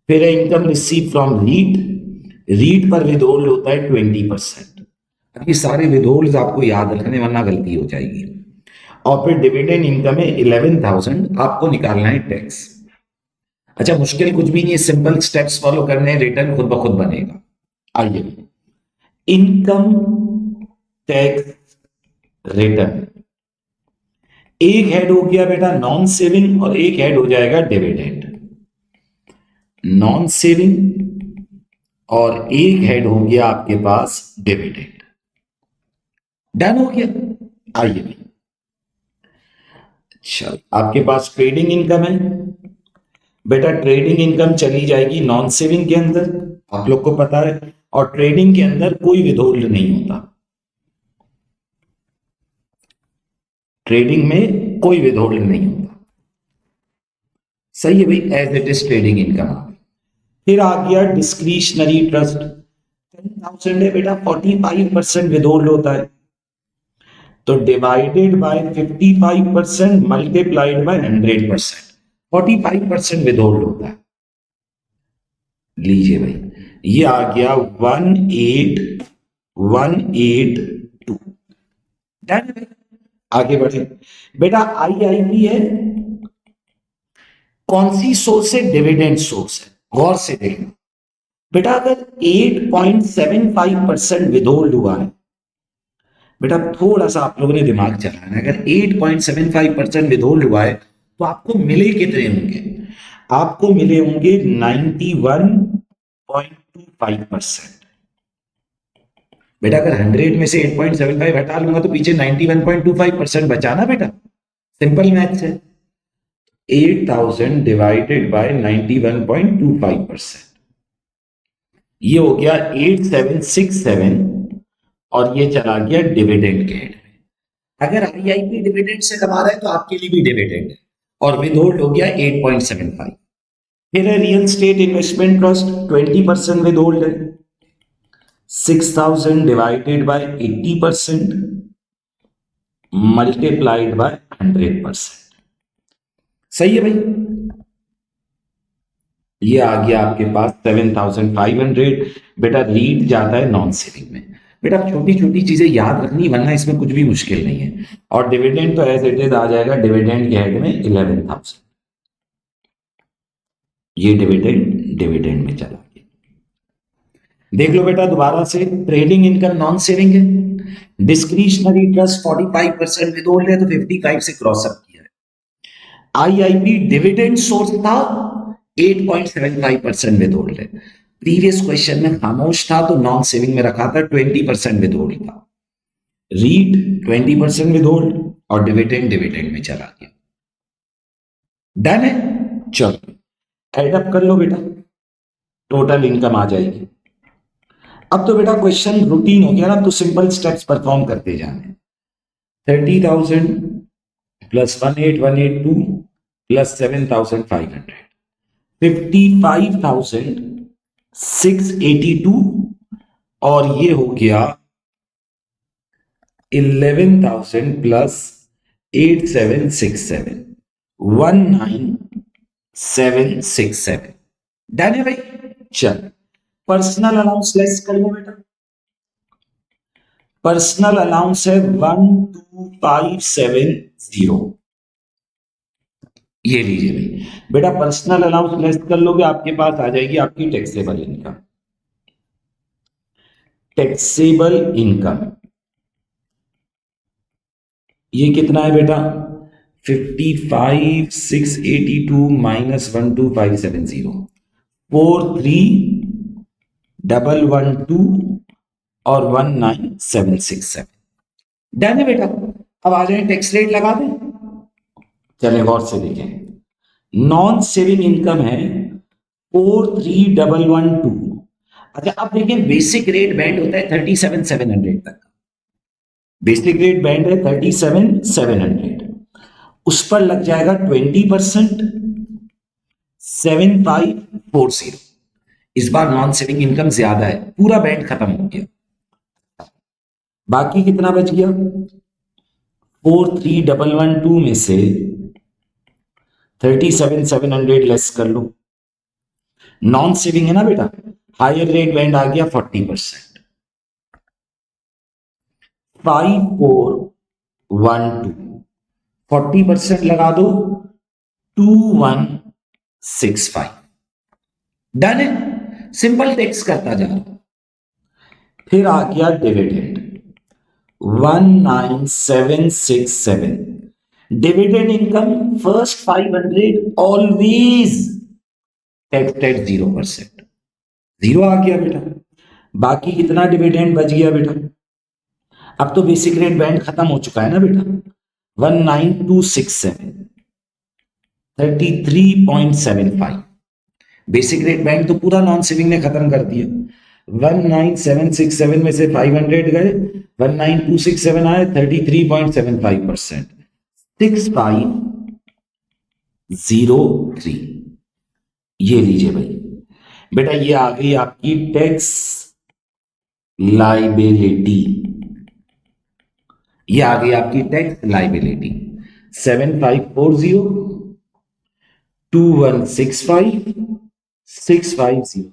फिर है income receive from REIT, REIT पर विदहोल्ड होता है 20%। अब ये सारे विदहोल्ड आपको याद रखने वरना गलती हो जाएगी। और फिर डिविडेंड इनकम है 11,000, आपको निकालना है टैक्स। अच्छा मुश्किल कुछ भी नहीं है, सिंपल स्टेप्स फॉलो करने हैं, रिटर्न खुद ब खुद बनेगा। आइए इनकम टैक्स रिटर्न, एक हेड हो गया बेटा नॉन सेविंग और एक हेड हो जाएगा डिविडेंड। नॉन सेविंग और एक हेड हो गया आपके पास डिविडेंड। डन हो गया। आइए भाई अच्छा आपके पास ट्रेडिंग इनकम है बेटा, ट्रेडिंग इनकम चली जाएगी नॉन सेविंग के अंदर, आप लोग को पता है, और ट्रेडिंग के अंदर कोई विदहोल्ड नहीं होता, ट्रेडिंग में कोई विदहोल्ड नहीं होता। सही है भाई, as it is trading income. फिर आ गया डिस्क्रिशनरी ट्रस्ट, 10,000 है बेटा, 45% विदहोल्ड होता है, तो divided by 55% multiplied by 100%, 45% withhold होता है। लीजिए भाई ये आ गया 18182। डन। आगे बढ़े बेटा, आईआईपी है कौन सी सोर्स है, डिविडेंड सोर्स है। गौर से देखना बेटा, अगर 8.75% विदहोल्ड हुआ है बेटा, थोड़ा सा आप लोगों ने दिमाग चलाना है, अगर 8.75% विदहोल्ड हुआ है तो आपको मिले कितने होंगे, आपको मिले होंगे 91.25%। बेटा अगर 100 में से 8.75 हटा लूंगा तो पीछे 91.25% बचा ना बेटा, सिंपल मैथ्स है। 8,000 डिवाइडेड बाय 91.25%, ये हो गया 8767, और ये चला गया डिविडेंड के हेड में। अगर आईआईपी डिविडेंड से कमा रहा है तो आपके लिए भी डिविडेंड है, और विद होल्ड हो गया 8.75। फिर है real estate investment trust, 20% with hold है, 6,000 डिवाइडेड बाय 80% मल्टीप्लाइड बाय 100%। सही है भाई, ये आ गया आपके पास 7,500। बेटा रीड जाता है नॉन सेविंग में। बेटा छोटी छोटी चीजें याद रखनी, वरना इसमें कुछ भी मुश्किल नहीं है। और डिविडेंड तो एज इट इज आ जाएगा डिविडेंड के हेड में 11,000। ये डिविडेंड डिविडेंड में चला गया। देख लो बेटा दोबारा से, ट्रेडिंग इनकम नॉन सेविंग है, डिस्क्रिशनरी ट्रस्ट 45% विद होल्ड है तो 55 से क्रॉस अप किया है। आईआईपी डिविडेंड सोर्स था, 8.75% विद होल्ड है। प्रीवियस क्वेश्चन में खामोश था तो नॉन सेविंग में रखा था, 20% विद होल्ड था। रीड 20% विद होल्ड, और डिविडेंड डिविडेंड में चला गया। डन है, चलो एडअप कर लो बेटा, टोटल इनकम आ जाएगी। अब तो बेटा क्वेश्चन रूटीन हो गया ना, अब तो सिंपल स्टेप्स परफॉर्म करते जाने। 30,000 प्लस 18,182 प्लस 7,500, 55,682, और ये हो गया 11,000 प्लस 8767, 19,767। डन है भाई, चल पर्सनल अलाउंस लेस कर लो बेटा। पर्सनल अलाउंस है 12,570, ये लीजिए भाई। बेटा पर्सनल अलाउंस लेस कर लोगे, आपके पास आ जाएगी आपकी टैक्सेबल इनकम। टैक्सेबल इनकम ये कितना है बेटा, 55,682 माइनस 12,570, 43,112 और 19,767। डन है बेटा। अब आ जाए टैक्स रेट लगा दें, चले गौर से देखें। नॉन सेविंग इनकम है 43,112। अच्छा अब देखें, बेसिक रेट बैंड होता है 37,700 तक। बेसिक रेट बैंड है 37,700, उस पर लग जाएगा 20%, 7,540। इस बार नॉन सेविंग इनकम ज्यादा है, पूरा बैंड खत्म हो गया। बाकी कितना बच गया, 43,112 में से 37,700 लेस कर लो। नॉन सेविंग है ना बेटा, हायर रेट बैंड आ गया 40%, 5,412, 40% लगा दो 2,165। डन है, सिंपल टेक्स करता जा रहा। फिर आ गया dividend 19,767। Dividend income first 500 always tax at 0%, zero आ गया बेटा। बाकी कितना डिविडेंड बच गया बेटा, अब तो बेसिक रेट बैंड खत्म हो चुका है ना बेटा, 19,267, 33.75। बेसिक रेट बैंड तो पूरा नॉन सेविंग ने खत्म कर दिया। 19,767 में से 500 गए, 19,267 आए, 33.75%, 6,503। ये लीजिए भाई बेटा, ये आ गई आपकी टैक्स लाइबिलिटी, ये आ गई आपकी टैक्स लाइबिलिटी। 7,540, 2,165, 6,503,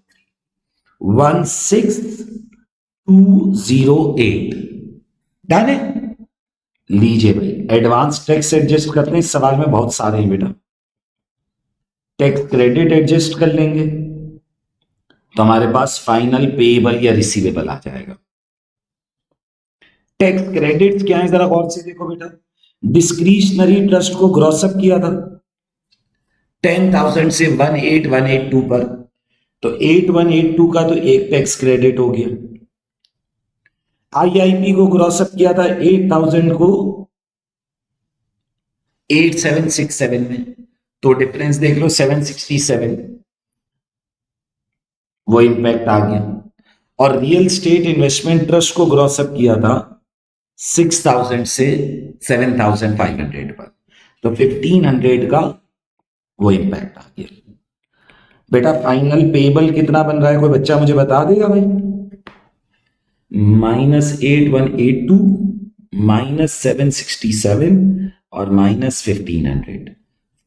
16,208। डन है, लीजिए भाई एडवांस टैक्स एडजस्ट करते हैं, इस सवाल में बहुत सारे हैं बेटा। टैक्स क्रेडिट एडजस्ट कर लेंगे तो हमारे पास फाइनल पेएबल या रिसीवेबल आ जाएगा। टैक्स क्रेडिट्स क्या है जरा गौर से देखो बेटा। डिस्क्रिशनरी ट्रस्ट को ग्रॉस अप किया था 10,000 से 18,182 पर, तो 8,182 का तो एक टैक्स क्रेडिट हो गया। आईआईपी को ग्रॉस अप किया था 8000 को 8767 में, तो डिफरेंस देख लो 767, वो इंपैक्ट आ गया। और रियल स्टेट इन्वेस्टमेंट ट्रस्ट को ग्रॉस अप किया था 6000 से 7500 पर, तो 1500 का वो इंपैक्ट आ गया। बेटा फाइनल पेबल कितना बन रहा है, कोई बच्चा मुझे बता देगा भाई? -8182 -767 और -1500,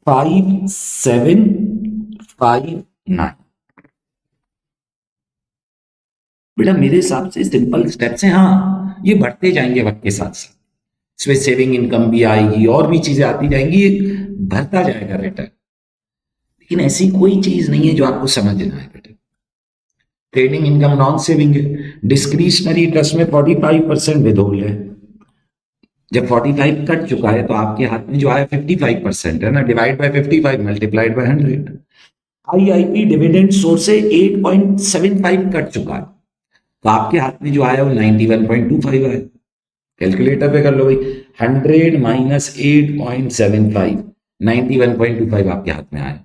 5759। बेटा मेरे हिसाब से सिंपल स्टेप्स हैं, हाँ ये बढ़ते जाएंगे वक्त के साथ साथ, इसमें सेविंग इनकम भी आएगी और भी चीजें आती जाएंगी, भरता जाएगा रिटर्न। लेकिन ऐसी कोई चीज नहीं है जो आपको समझना है बेटा। ट्रेडिंग इनकम नॉन सेविंग है, डिस्क्रिशनरी ट्रस्ट में 45% विदहोल्ड है। जब 45 कट चुका है तो आपके हाथ में जो आया 55% है ना, divide by 55 multiplied by 100। IIP dividend source से 8.75 कट चुका है, तो आपके हाथ में जो आया वो 91.25 आया। कैलकुलेटर पे कर लो भाई, 100 माइनस 8.75, 91.25 आपके हाथ में आया।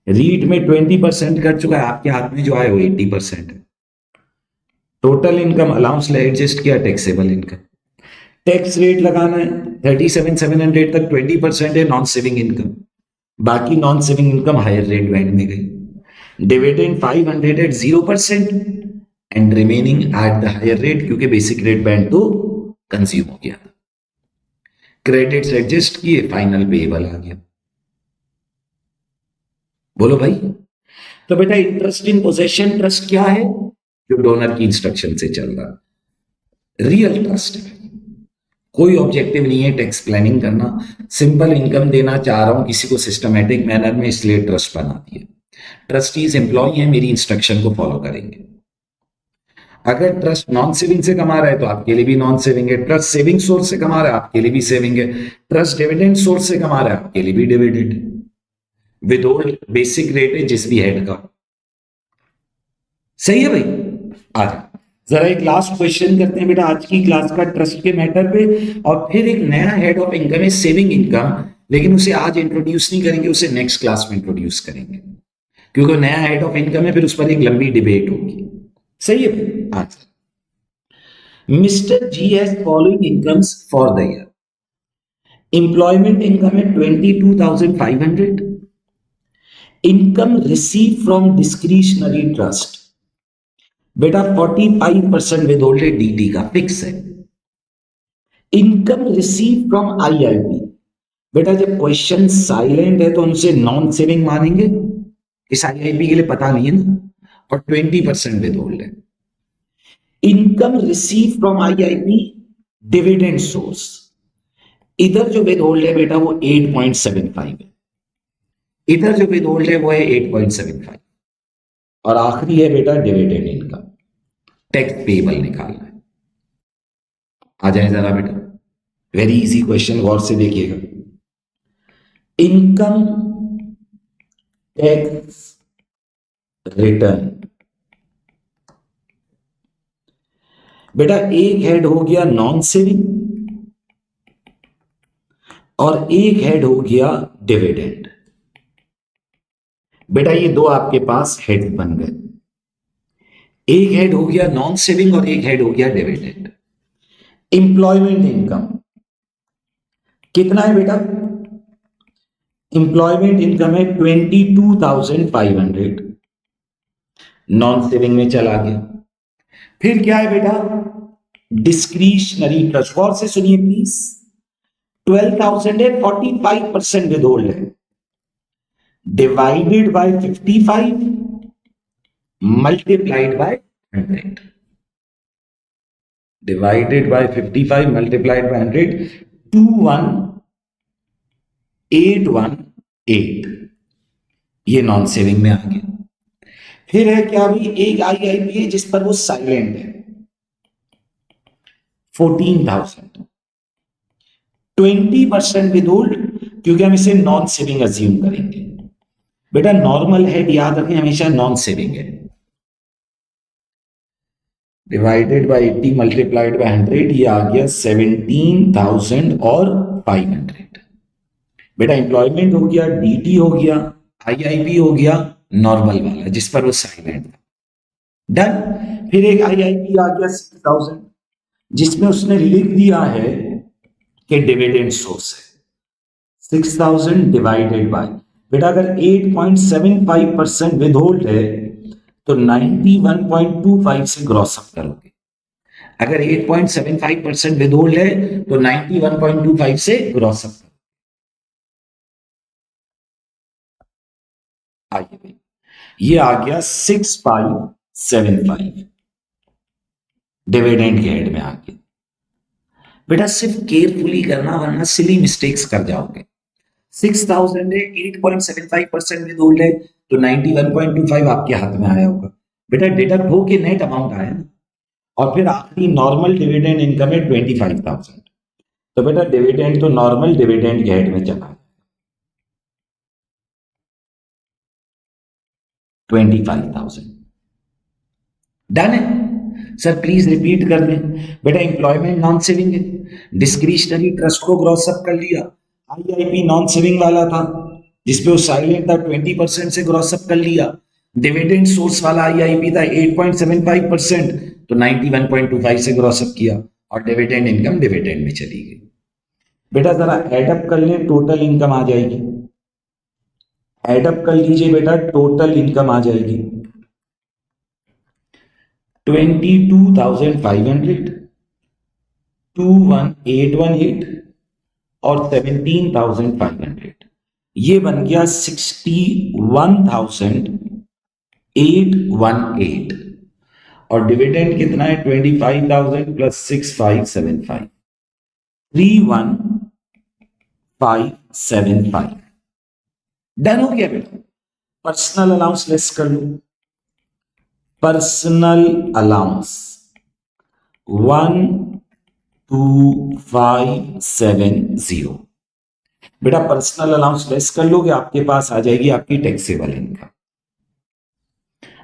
रीट में 20% कट चुका है, आपके हाथ में जो आया वो 80% है। टोटल इनकम अलाउंस ले एडजस्ट किया, टैक्सेबल इनकम। टैक्स रेट लगाना है 37,700 तक 20% है नॉन सेविंग इनकम, बाकी non saving income higher rate band में गई। Dividend 500 at 0% and remaining at the higher rate, क्योंकि बेसिक रेट बैंड तो कंज्यूम हो गया था। क्रेडिट्स एडजस्ट किए, फाइनल पेएबल आ गया। बोलो भाई। तो बेटा इंटरेस्ट इन पोजेशन ट्रस्ट क्या है? जो डोनर की इंस्ट्रक्शन से चल रहा, रियल ट्रस्ट है। कोई ऑब्जेक्टिव नहीं है टैक्स प्लानिंग करना, सिंपल इनकम देना चाह रहा हूं किसी को सिस्टमैटिक मैनर में, इसलिए ट्रस्ट बना दिया। ट्रस्टीज एम्प्लॉय हैं, मेरी इंस्ट्रक्शन को फॉलो करेंगे। अगर ट्रस्ट नॉन सेविंग से कमा रहा है तो आपके लिए भी नॉन सेविंग है, ट्रस्ट सेविंग सोर्स से कमा रहा है आपके लिए भी सेविंग है, ट्रस्ट डिविडेंड सोर्स से कमा रहा है आपके लिए भी डिविडेंड। विदहोल्ड बेसिक रेट है जिस भी हेड का। सही है भाई? आ जाए जरा एक लास्ट क्वेश्चन करते हैं बेटा आज की क्लास का ट्रस्ट के मैटर पे, और फिर एक नया हेड ऑफ इनकम है सेविंग इनकम, लेकिन उसे आज इंट्रोड्यूस नहीं करेंगे, उसे नेक्स्ट क्लास में इंट्रोड्यूस करेंगे, क्योंकि नया हेड ऑफ इनकम है, फिर उस पर एक लंबी डिबेट होगी। सही है? आज mister G has following incomes for the year. Employment income है 22,500, income receive from discretionary trust बेटा 45% विदहोल्ड है, डीडी का फिक्स है। इनकम रिसीव फ्रॉम आईआईपी बेटा जब क्वेश्चन साइलेंट है तो उनसे नॉन सेविंग मानेंगे, इस आईआईपी के लिए पता नहीं है ना, और 20% विदहोल्ड है। Income receive from IIP dividend source, इधर जो विदहोल्ड है बेटा वो 8.75 है, इधर जो विदहोल्ड है वो है 8.75, और आखिरी है बेटा डिविडेंड इनकम। टैक्स पेएबल निकालना है। आ जाए जरा बेटा, वेरी इजी क्वेश्चन, गौर से देखिएगा। इनकम टैक्स रिटर्न बेटा एक हेड हो गया नॉन सेविंग और एक हेड हो गया डिविडेंड। बेटा ये दो आपके पास हेड बन गए, एक हेड हो गया नॉन सेविंग और एक हेड हो गया डिविडेंड। एम्प्लॉयमेंट इनकम कितना है बेटा? एम्प्लॉयमेंट इनकम है 22,500, नॉन सेविंग में चला गया। फिर क्या है बेटा? डिस्क्रिशनरी ट्रस्ट, गौर से सुनिए प्लीज। 12,000 है, 45% विदहोल्ड है, divided by 55 multiplied by 100, divided by 55 multiplied by 100, 21,818, ये नॉन सेविंग में आ गया। फिर है क्या भी, एक आईआईपी है जिस पर वो साइलेंट है, 14,000, 20% विदहोल्ड, क्योंकि हम इसे नॉन सेविंग अज्यूम करेंगे। बेटा नॉर्मल हेड याद रखें हमेशा नॉन सेविंग है। डिवाइडेड बाय 80 मल्टीप्लाइड बाय 100, ये आ गया 17,000 और 500। बेटा एम्प्लॉयमेंट हो गया, डीटी हो गया, आईआईपी हो गया, नॉर्मल वाला जिस पर वो साइलेंट था। डन। फिर एक आईआईपी आ गया 6,000, जिसमें उसने लिख दिया है कि डिविडेंड सोर्स है 6,000 डिवाइडेड बाय, बेटा अगर 8.75% विद होल्ड है तो 91.25 से ग्रॉस अप करोगे। अगर 8.75% विद होल्ड है तो 91.25 से ग्रॉस अप। आइए, ये आ गया 6,575 डिविडेंड के हेड में आ गया। बेटा सिर्फ केयरफुली करना वरना सिली मिस्टेक्स कर जाओगे। 6,000 है, 8.75% विद होल्ड है तो 91.25 आपके हाथ में आया होगा। बेटा डिडक्ट हो के नेट अमाउंट आया ना, और फिर आखिरी नॉर्मल डिविडेंड इनकम है 25,000। तो बेटा डिविडेंड तो नॉर्मल डिविडेंड के हेड में चला 25,000। डन है सर, प्लीज रिपीट कर दें। बेटा एम्प्लॉयमेंट नॉन सेविंग है, डिस्क्रिशनरी ट्रस्ट को ग्रॉस अप कर लिया। आईआईपी नॉन सेविंग वाला था जिसपे वो साइलेंट था, 20% से ग्रॉस अप कर लिया। डिविडेंड सोर्स वाला आईआईपी था 8.75%, तो 91.25 से ग्रॉस अप किया और डिविडेंड इनकम डिविडेंड में चली गई। बेटा जरा एडअप कर लें, टोटल इनकम आ जाएगी। एडअप कर लीजिए बेटा, टोटल इनकम आ जाएगी 22,500, 21,818 और 17,500। ये बन गया 61,818 और डिविडेंड कितना है 25,000 प्लस 6,575, 31,575। डन हो गया बेटा। पर्सनल अलाउंस लेस कर लो। Personal allowance 12570। बेटा पर्सनल अलाउंस लेस कर लोगे, आपके पास आ जाएगी आपकी टैक्सेबल इनकम।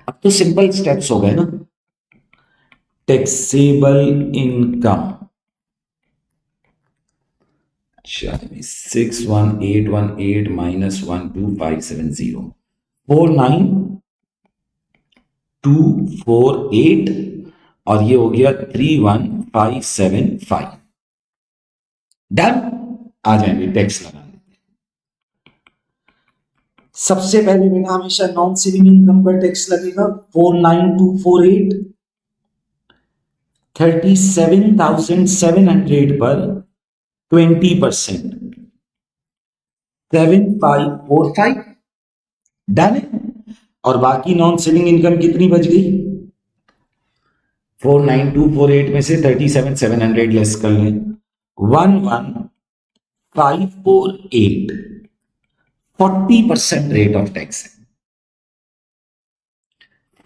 अब तो सिंपल स्टेप्स हो गए ना। टैक्सेबल इनकम 61,818 माइनस 12570, 49,248 और ये हो गया 31,575। डन। आ जाएंगे टैक्स लगाने। सबसे पहले बेटा हमेशा नॉन सेविंग इनकम पर टैक्स लगेगा 49,248, 37,700 पर 20%, 7,545। डन है। और बाकी नॉन सेविंग इनकम कितनी बच गई? 49,248 में से 37,700 लेस कर लें, 11,548, 40% रेट ऑफ टैक्स है,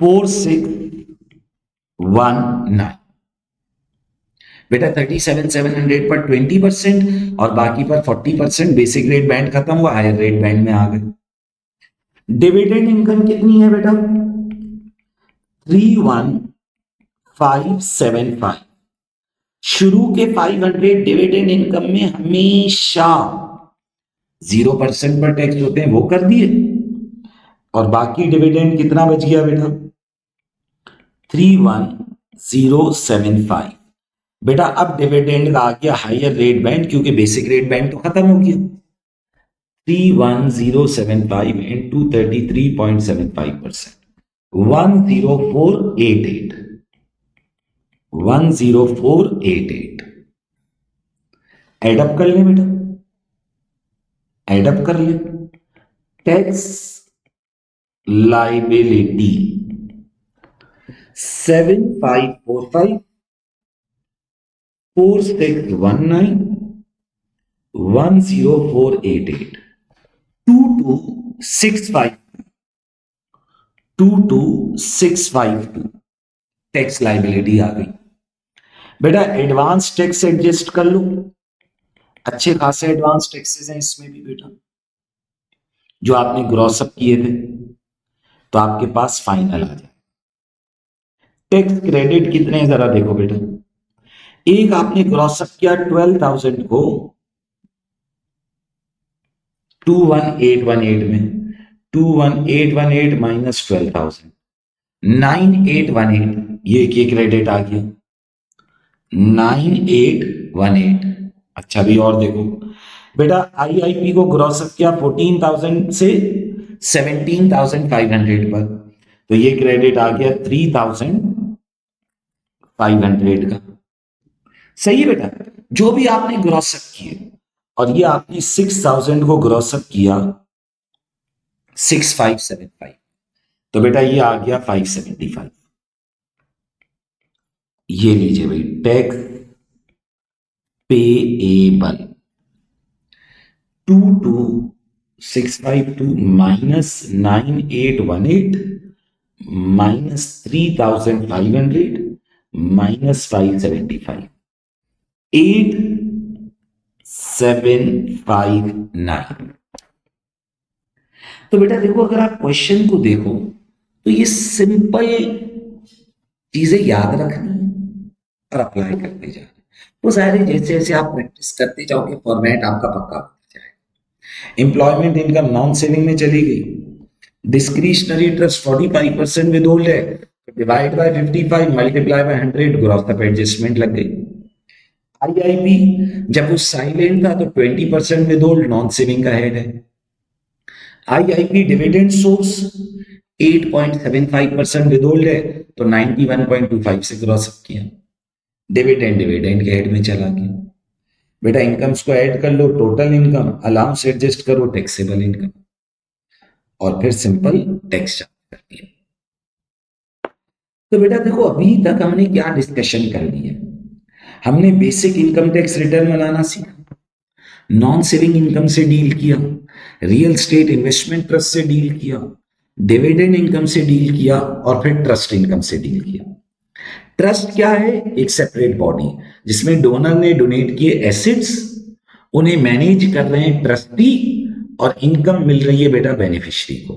4,619। बेटा 37,700 पर 20% और बाकी पर 40%, बेसिक रेट बैंड खत्म हुआ, हायर रेट बैंड में आ गए। डिविडेंड इनकम कितनी है बेटा? 31,575। शुरू के 500 डिविडेंड इनकम में हमेशा 0% पर टैक्स होते हैं, वो कर दिए। और बाकी डिविडेंड कितना बच गया बेटा? 31,075। बेटा अब डिविडेंड का आ गया हायर रेट बैंड, क्योंकि बेसिक रेट बैंड तो खत्म हो गया। 31,075 इंटू 33.75%, 10488, 10488। एडअप कर ले बेटा, एडअप कर ले। टैक्स लाइबिलिटी 7,545, 4,619, 10488, 22,652 टैक्स लाइबिलिटी आ गई। बेटा एडवांस टैक्स एडजस्ट कर लो, अच्छे खासे एडवांस टैक्सेस हैं इसमें भी बेटा, जो आपने ग्रॉस अप किए थे, तो आपके पास फाइनल आ जाए टैक्स क्रेडिट कितने हैं जरा देखो बेटा। एक आपने क्रॉस अप किया 12,000 को 21818 में, 21818 माइनस 12,000 9818, ये क्रेडिट आ गया 9818। अच्छा भी और देखो बेटा, आईआईपी को ग्रॉस अप किया 14,000 से 17,500 पर, तो ये क्रेडिट आ गया 3,500 का। सही है बेटा, जो भी आपने ग्रॉस अप किए, और ये आपने 6,000 को ग्रॉस अप किया 6575, तो बेटा ये आ गया 575। ये लीजिए भाई, tax payable 22,652 minus 9818 minus 3,500 minus 575, 8759। तो बेटा देखो, अगर आप क्वेश्चन को देखो तो ये सिंपल चीजें याद रखनी है और अप्लाई करते जाना। वो सारे जैसे जैसे आप प्रैक्टिस करते जाओगे फॉर्मेट आपका पक्का होता जाएगा। एम्प्लॉयमेंट इनकम नॉन सेविंग में चली गई, डिस्क्रिशनरी ट्रस्ट 45% विद होल्ड है, divide by 55 multiply by 100 gross up adjustment लग गई। आईआईपी जब वो साइलेंट था तो 20% विद होल्ड नॉन सेविंग का हेड है। IIP dividend source 8.75% with hold है, तो 91.25 से ग्रॉस अप किया, डिविडेंड के हेड में चला गया। बेटा इनकम्स को ऐड कर लो, टोटल इनकम, अलाउंस एडजस्ट करो, टैक्सेबल इनकम, और फिर सिंपल टैक्स चार्ज कर दिया। तो बेटा देखो, अभी तक हमने क्या डिस्कशन कर लिया। हमने बेसिक इनकम टैक्स रिटर्न बनाना सीखा, नॉन सेविंग इनकम से डील किया, रियल स्टेट इन्वेस्टमेंट ट्रस्ट से डील किया, डिविडेंड इनकम से डील किया, और फिर ट्रस्ट इनकम से डील किया। ट्रस्ट क्या है? एक सेपरेट बॉडी जिसमें डोनर ने डोनेट किए एसेट्स, उन्हें मैनेज कर रहे हैं ट्रस्टी, और इनकम मिल रही है बेटा बेनिफिशियरी को।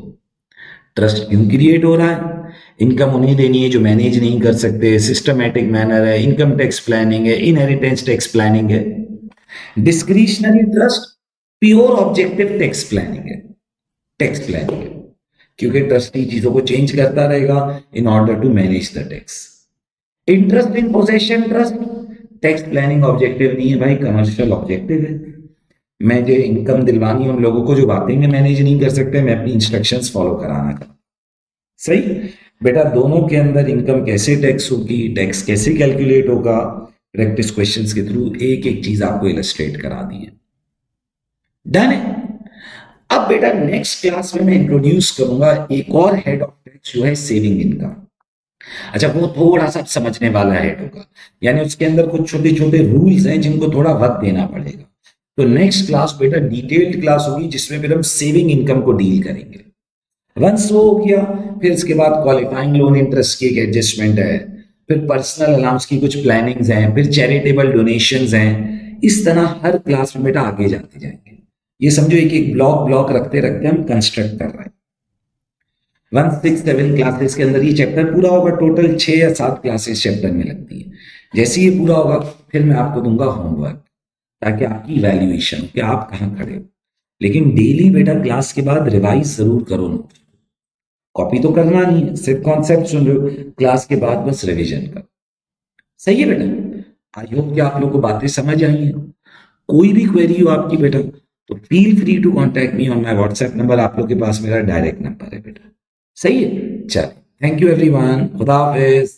ट्रस्ट क्यों क्रिएट हो रहा है? इनकम उन्हें देनी है जो मैनेज नहीं कर सकते, सिस्टमैटिक मैनर है, इनकम टैक्स प्लानिंग है, इनहेरिटेंस टैक्स प्लानिंग है। Discretionary trust pure objective tax planning है, क्योंकि ट्रस्टी चीजों को चेंज करता रहेगा in order to manage the tax. Interest in possession trust tax planning objective नहीं है भाई, कमर्शियल ऑब्जेक्टिव है। मैं जो इनकम दिलवानी उन लोगों को जो बातें में मैनेज नहीं कर सकते, मैं अपनी इंस्ट्रक्शंस फॉलो कराना का। सही बेटा, दोनों के अंदर इनकम कैसे टैक्स होगी, टैक्स कैसे कैलकुलेट होगा, प्रैक्टिस क्वेश्चंस के थ्रू एक एक चीज आपको इलस्ट्रेट करा दी है। डन है। अब बेटा नेक्स्ट क्लास में मैं इंट्रोड्यूस करूंगा एक और हेड ऑफ टैक्स जो है सेविंग इनकम। अच्छा, वो थोड़ा सा समझने वाला हेड होगा, यानी उसके अंदर कुछ छोटे छोटे रूल्स हैं जिनको थोड़ा वक्त देना पड़ेगा। तो नेक्स्ट क्लास बेटा डिटेल्ड क्लास होगी जिसमें फिर हम सेविंग इनकम को डील करेंगे। वंस वो हो गया, फिर इसके बाद क्वालिफाइंग लोन इंटरेस्ट की एक एडजस्टमेंट है, फिर पर्सनल अलाउंस की कुछ प्लानिंग्स हैं, फिर चैरिटेबल डोनेशंस हैं। इस तरह हर क्लास में बेटा आगे जाते जाएंगे। ये समझो एक एक ब्लॉक रखते रखते हम कंस्ट्रक्ट कर रहे हैं। 1, 6, 7 क्लासेस के अंदर ये चैप्टर पूरा होगा। टोटल 6 या 7 क्लासेस चैप्टर में लगती है। जैसे ये पूरा होगा फिर मैं आपको दूंगा होमवर्क, ताकि आपकी इवैल्यूएशन हो कि आप कहाँ खड़े हो। लेकिन डेली बेटा क्लास के बाद रिवाइज जरूर करो, नोट कॉपी तो करना नहीं है, सिर्फ कॉन्सेप्ट सुन रहे हो, क्लास के बाद बस रिवीजन करो। सही है बेटा, आई होप कि आप लोगों को बातें समझ आई हैं। कोई भी क्वेरी हो आपकी बेटा तो feel free to contact me on my WhatsApp number. आप लोग के पास मेरा डायरेक्ट नंबर है बेटा। सही है, चलो, थैंक यू एवरीवन, खुदा हाफिज।